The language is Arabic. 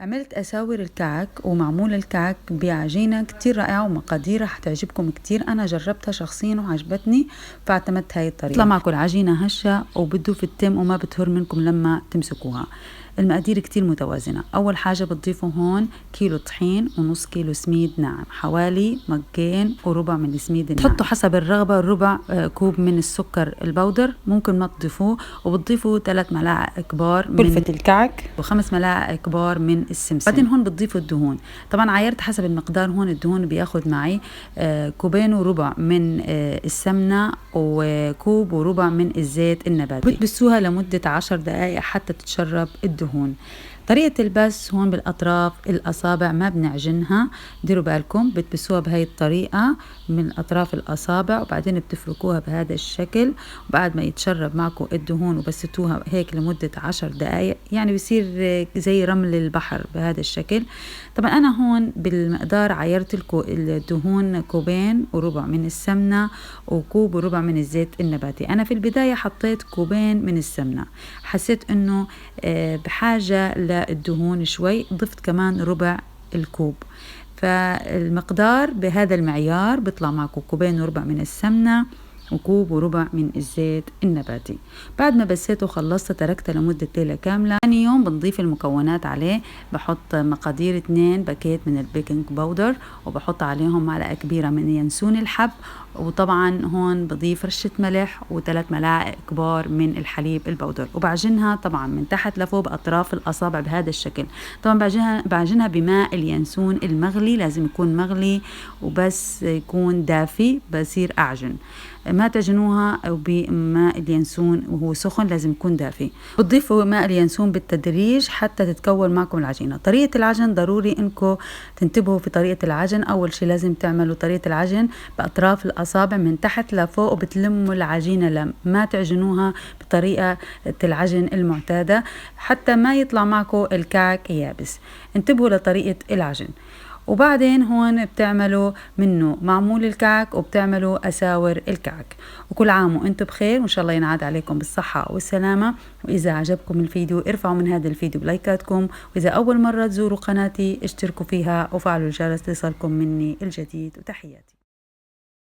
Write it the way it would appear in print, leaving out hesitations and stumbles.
عملت أساور الكعك ومعمول الكعك بعجينة كتير رائعة ومقاديرها حتعجبكم كتير. أنا جربتها شخصيا وعجبتني فاعتمدت هاي الطريقة. طلع معكم العجينة هشة وبده في التم وما بتهر منكم لما تمسكوها. المقادير كتير متوازنة. أول حاجة بتضيفوا هون كيلو طحين ونص كيلو سميد ناعم، حوالي مجين وربع من السميد الناعم. تحطوا حسب الرغبة ربع كوب من السكر البودر، ممكن ما تضيفوه، وبتضيفوا 3 ملاعق كبار من كلفة الكعك و5 ملاعق كبار من السمسم. بعدين هون بتضيفوا الدهون. طبعا عايرت حسب المقدار. هون الدهون بياخد معي كوبين وربع من السمنة وكوب وربع من الزيت النباتي. بتبسوها لمدة 10 دقائق حتى تتشرب الدهون. طريقة البس هون بالأطراف الأصابع ما بنعجنها، ديروا بالكم. بتبسوها بهاي الطريقة من أطراف الأصابع وبعدين بتفركوها بهذا الشكل، وبعد ما يتشرب معكم الدهون وبستوها هيك لمدة 10 دقائق يعني بيصير زي رمل البحر بهذا الشكل. طبعا أنا هون بالمقدار عايرت الدهون كوبين وربع من السمنة وكوب وربع من الزيت النباتي. أنا في البداية حطيت كوبين من السمنة، حسيت إنه بحاجة الدهون شوي، ضفت كمان ربع الكوب. فالمقدار بهذا المعيار بيطلع معكم كوبين وربع من السمنة وكوب وربع من الزيت النباتي. بعد ما بسيته وخلصته تركته لمدة ليلة كاملة. ثاني يوم بنضيف المكونات عليه. بحط مقادير 2 باكيت من البيكنج باودر، وبحط عليهم معلقة كبيرة من ينسون الحب، وطبعا هون بضيف رشة ملح و3 ملاعق كبار من الحليب البودر، وبعجنها طبعا من تحت لفوق بأطراف الأصابع بهذا الشكل. طبعا بعجنها بماء اليانسون المغلي، لازم يكون مغلي وبس يكون دافي بصير أعجن. ما تعجنوها بماء اليانسون وهو سخن، لازم يكون دافي. بتضيفوا ماء اليانسون بالتدريج حتى تتكون معكم العجينة. طريقة العجن ضروري انكم تنتبهوا في طريقة العجن. اول شيء لازم تعملوا طريقة العجن بأطراف الأصابع من تحت لفوق، وبتلموا العجينة لم، ما تعجنوها بطريقة العجن المعتادة حتى ما يطلع معكم الكعك يابس. انتبهوا لطريقة العجن. وبعدين هون بتعملوا منه معمول الكعك وبتعملوا أساور الكعك. وكل عام وانتم بخير، وإن شاء الله ينعاد عليكم بالصحة والسلامة. وإذا عجبكم الفيديو ارفعوا من هذا الفيديو بلايكاتكم، وإذا أول مرة تزوروا قناتي اشتركوا فيها وفعلوا الجرس ليصلكم مني الجديد. وتحياتي.